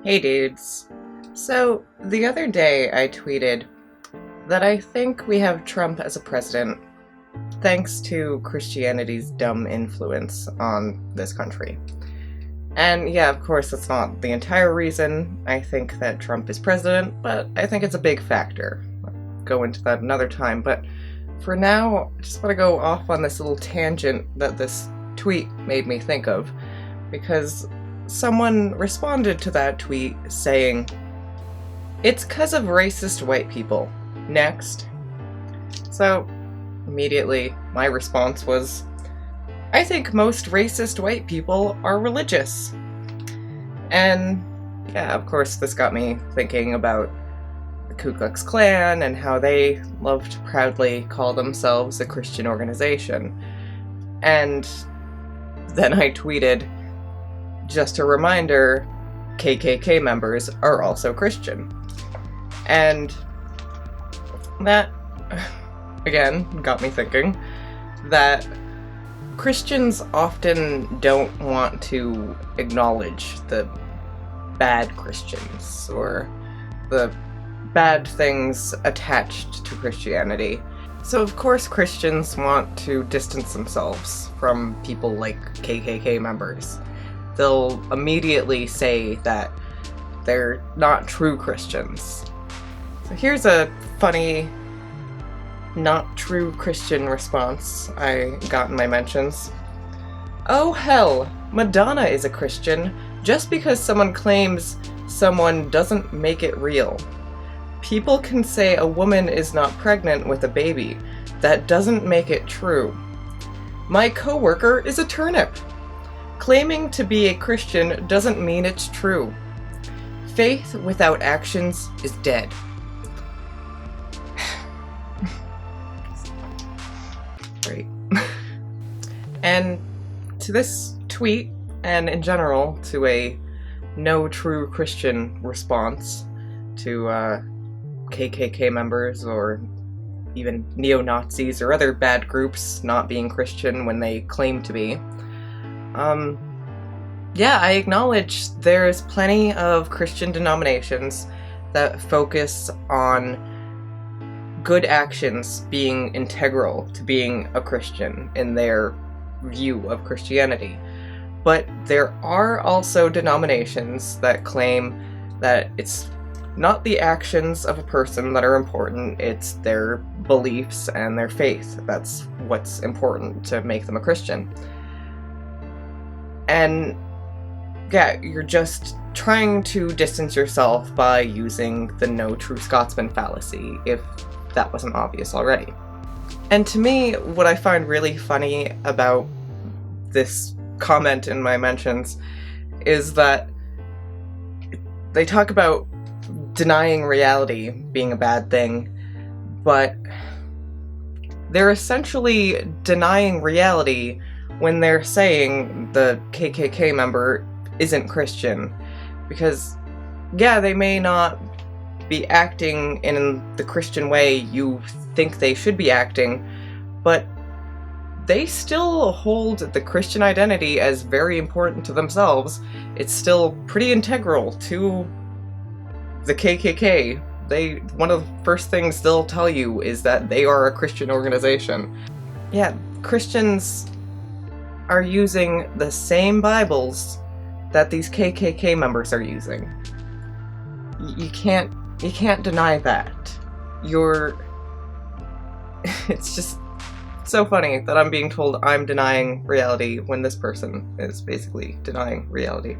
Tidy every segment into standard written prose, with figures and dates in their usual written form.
Hey dudes. So, the other day I tweeted that I think we have Trump as a president thanks to Christianity's dumb influence on this country. And yeah, of course, that's not the entire reason I think that Trump is president, but I think it's a big factor. I'll go into that another time, but for now, I just want to go off on this little tangent that this tweet made me think of, because someone responded to that tweet saying, "It's 'cause of racist white people. Next." So, immediately, my response was, I think most racist white people are religious. And yeah, of course, this got me thinking about the Ku Klux Klan and how they love to proudly call themselves a Christian organization. And then I tweeted, just a reminder, KKK members are also Christian. And that, again, got me thinking that Christians often don't want to acknowledge the bad Christians or the bad things attached to Christianity. So of course Christians want to distance themselves from people like KKK members. They'll immediately say that they're not true Christians. So here's a funny, not true Christian response I got in my mentions. "Oh hell, Madonna is a Christian. Just because someone claims someone doesn't make it real. People can say a woman is not pregnant with a baby. That doesn't make it true. My coworker is a turnip. Claiming to be a Christian doesn't mean it's true. Faith without actions is dead." Great. And to this tweet, and in general to a no true Christian response to KKK members or even neo-Nazis or other bad groups not being Christian when they claim to be, yeah, I acknowledge there's plenty of Christian denominations that focus on good actions being integral to being a Christian in their view of Christianity. But there are also denominations that claim that it's not the actions of a person that are important, it's their beliefs and their faith. That's what's important to make them a Christian. And yeah, you're just trying to distance yourself by using the no true Scotsman fallacy, if that wasn't obvious already. And to me, what I find really funny about this comment in my mentions is that they talk about denying reality being a bad thing, but they're essentially denying reality when they're saying the KKK member isn't Christian. Because, yeah, they may not be acting in the Christian way you think they should be acting, but they still hold the Christian identity as very important to themselves. It's still pretty integral to the KKK. One of the first things they'll tell you is that they are a Christian organization. Yeah, Christians are using the same Bibles that these KKK members are using. You can't deny that. It's just so funny that I'm being told I'm denying reality when this person is basically denying reality.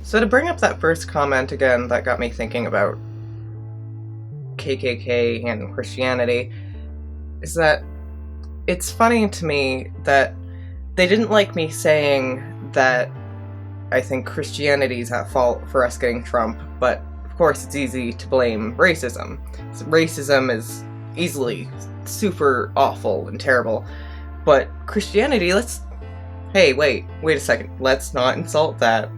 So to bring up that first comment again, that got me thinking about KKK and Christianity, is that it's funny to me that they didn't like me saying that I think Christianity's at fault for us getting Trump, but of course it's easy to blame racism. So racism is easily super awful and terrible, but Christianity, let's wait a second, let's not insult that.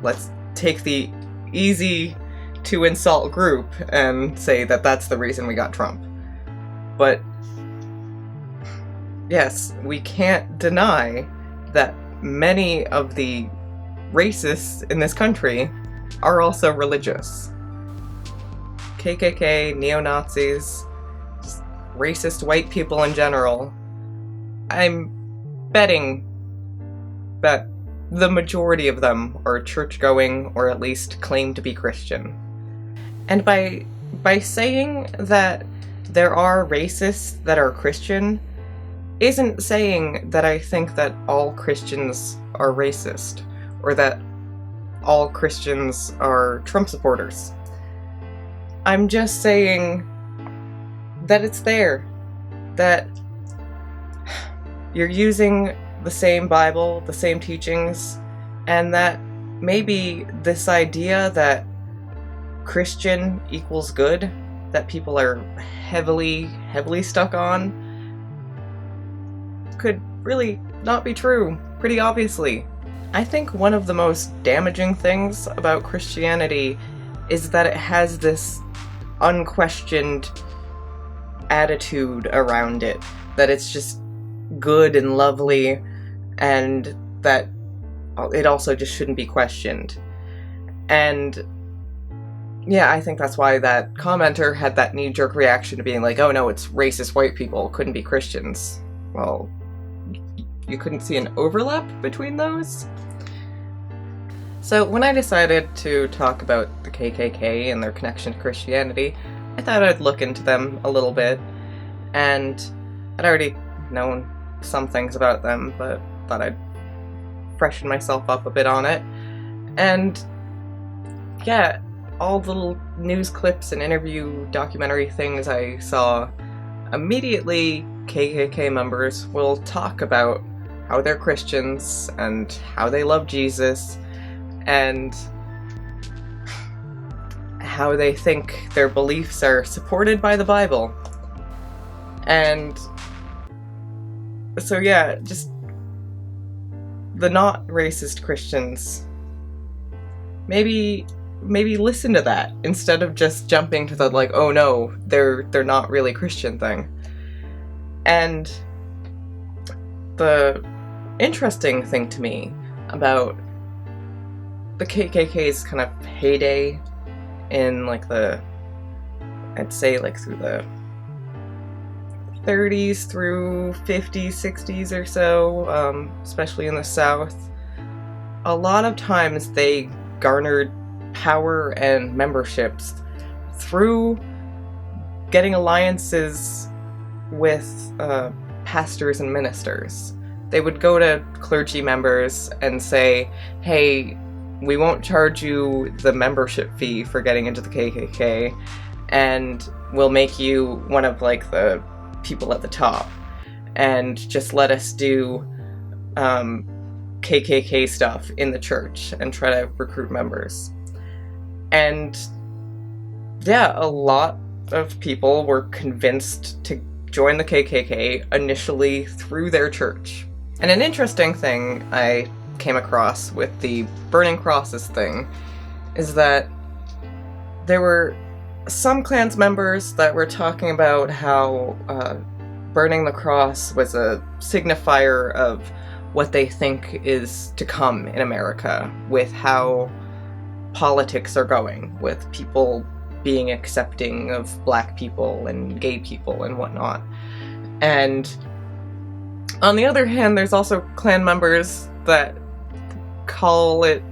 Let's take the easy to insult group and say that that's the reason we got Trump. But yes, we can't deny that many of the racists in this country are also religious. KKK, neo-Nazis, just racist white people in general. I'm betting that the majority of them are church-going or at least claim to be Christian. And by saying that there are racists that are Christian isn't saying that I think that all Christians are racist or that all Christians are Trump supporters. I'm just saying that it's there, that you're using the same Bible, the same teachings, and that maybe this idea that Christian equals good, that people are heavily stuck on, could really not be true, pretty obviously. I think one of the most damaging things about Christianity is that it has this unquestioned attitude around it, that it's just good and lovely, and that it also just shouldn't be questioned. And yeah, I think that's why that commenter had that knee-jerk reaction to being like, oh no, it's racist white people, couldn't be Christians. Well, you couldn't see an overlap between those? So when I decided to talk about the KKK and their connection to Christianity, I thought I'd look into them a little bit, and I'd already known some things about them, but thought I'd freshen myself up a bit on it. And yeah, all the little news clips and interview documentary things I saw, immediately KKK members will talk about how they're Christians and how they love Jesus and how they think their beliefs are supported by the Bible. And so yeah, just the not racist Christians, maybe listen to that instead of just jumping to the like, oh no, they're not really Christian thing. And the interesting thing to me about the KKK's kind of heyday in like I'd say like through the 30s through 50s, 60s or so, especially in the South, a lot of times they garnered power and memberships through getting alliances with pastors and ministers. They would go to clergy members and say, hey, we won't charge you the membership fee for getting into the KKK, and we'll make you one of like the people at the top, and just let us do KKK stuff in the church and try to recruit members. And yeah, a lot of people were convinced to join the KKK initially through their church. And an interesting thing I came across with the burning crosses thing is that there were some Klans members that were talking about how burning the cross was a signifier of what they think is to come in America, with how politics are going, with people being accepting of black people and gay people and whatnot. And on the other hand, there's also Klan members that call it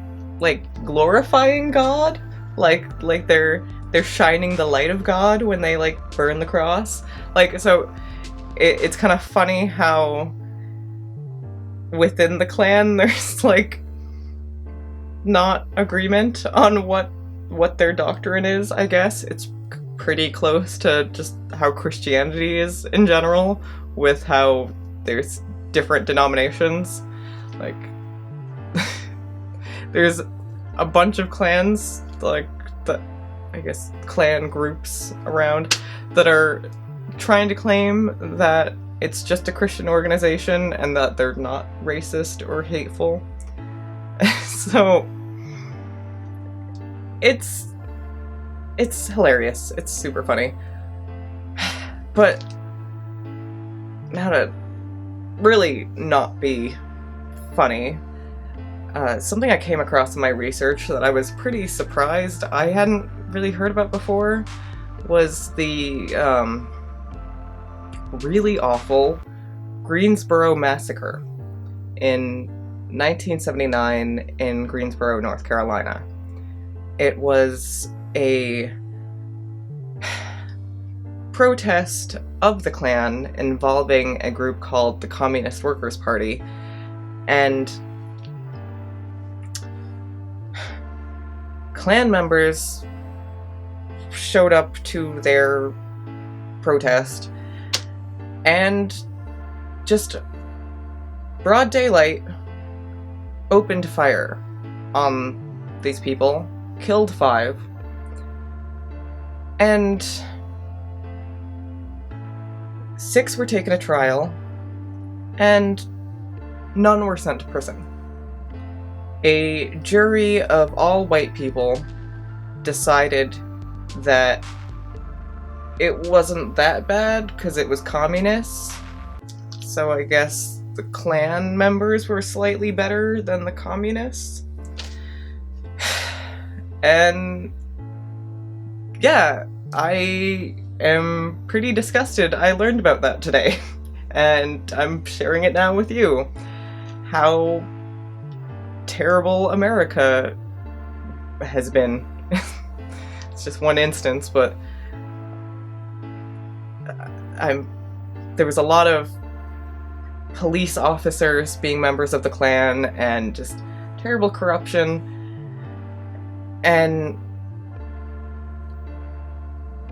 like glorifying God, like they're shining the light of God when they like burn the cross. Like, so it's kind of funny how within the Klan there's like not agreement on what their doctrine is. I guess it's pretty close to just how Christianity is in general, with how there's different denominations. Like there's a bunch of clans, like the, I guess, clan groups around that are trying to claim that it's just a Christian organization and that they're not racist or hateful. So it's hilarious. It's super funny. But now to really not be funny, something I came across in my research that I was pretty surprised I hadn't really heard about before was the really awful Greensboro massacre in 1979 in Greensboro, North Carolina. It was a protest of the Klan involving a group called the Communist Workers' Party, and Klan members showed up to their protest and just broad daylight opened fire on these people, killed 5, and 6 were taken to trial, and none were sent to prison. A jury of all white people decided that it wasn't that bad because it was communists, so I guess the Klan members were slightly better than the communists. And yeah, I am pretty disgusted. I learned about that today, and I'm sharing it now with you. How terrible America has been. It's just one instance, but there was a lot of police officers being members of the Klan and just terrible corruption, and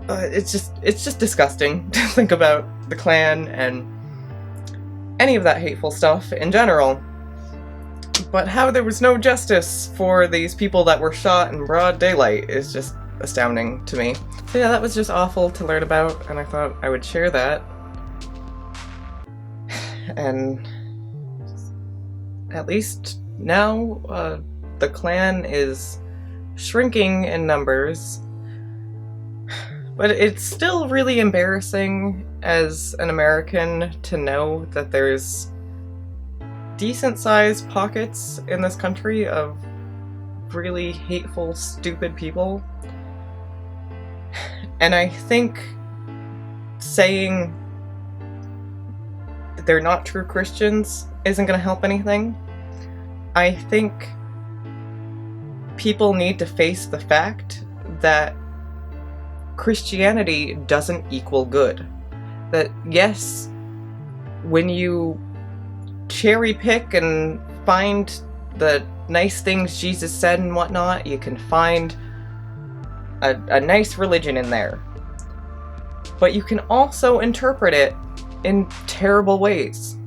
it's just disgusting to think about the Klan and any of that hateful stuff in general. But how there was no justice for these people that were shot in broad daylight is just astounding to me. So yeah, that was just awful to learn about, and I thought I would share that. And at least now, the Klan is shrinking in numbers, but it's still really embarrassing as an American to know that there's decent-sized pockets in this country of really hateful, stupid people. And I think saying they're not true Christians isn't going to help anything. I think people need to face the fact that Christianity doesn't equal good. That yes, when you cherry pick and find the nice things Jesus said and whatnot, you can find a nice religion in there. But you can also interpret it in terrible ways.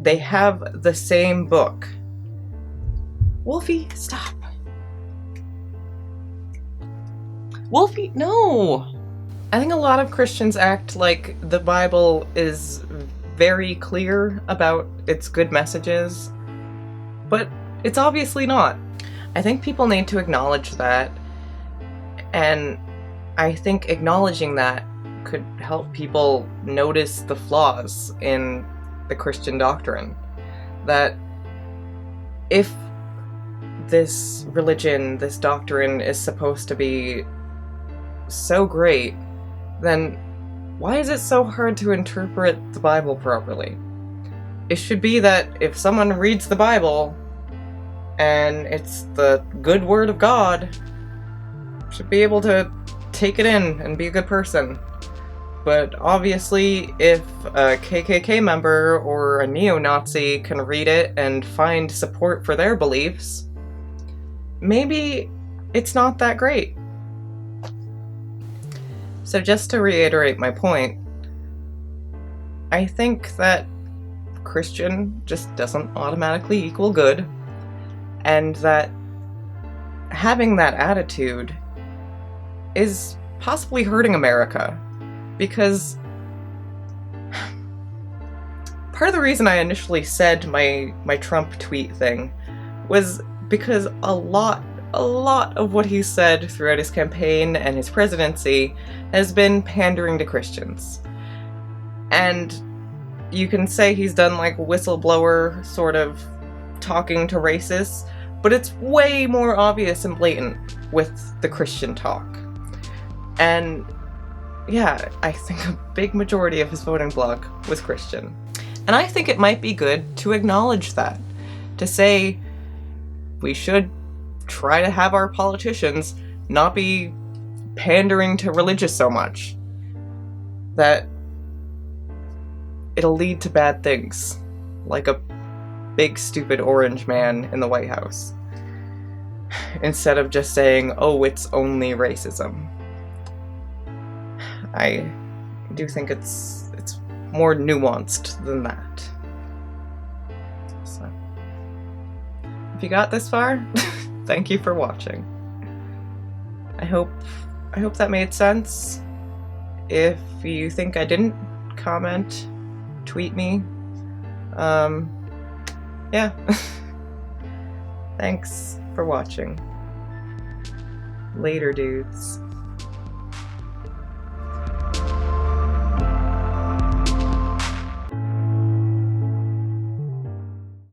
They have the same book. Wolfie, stop. Wolfie, no! I think a lot of Christians act like the Bible is very clear about its good messages, but it's obviously not. I think people need to acknowledge that, and I think acknowledging that could help people notice the flaws in the Christian doctrine. That if this religion, this doctrine is supposed to be so great, then why is it so hard to interpret the Bible properly? It should be that if someone reads the Bible and it's the good word of God, should be able to take it in and be a good person. But obviously, if a KKK member or a neo-Nazi can read it and find support for their beliefs, maybe it's not that great. So just to reiterate my point, I think that Christian just doesn't automatically equal good, and that having that attitude is possibly hurting America, because part of the reason I initially said my Trump tweet thing was because a lot of what he said throughout his campaign and his presidency has been pandering to Christians. And you can say he's done like whistleblower sort of talking to racists, but it's way more obvious and blatant with the Christian talk. And yeah, I think a big majority of his voting bloc was Christian. And I think it might be good to acknowledge that, to say we should try to have our politicians not be pandering to religious so much, that it'll lead to bad things, like a big stupid orange man in the White House, instead of just saying, oh, it's only racism. I do think it's more nuanced than that. So, if you got this far, thank you for watching. I hope that made sense. If you think I didn't, comment, tweet me. Yeah. Thanks for watching. Later, dudes.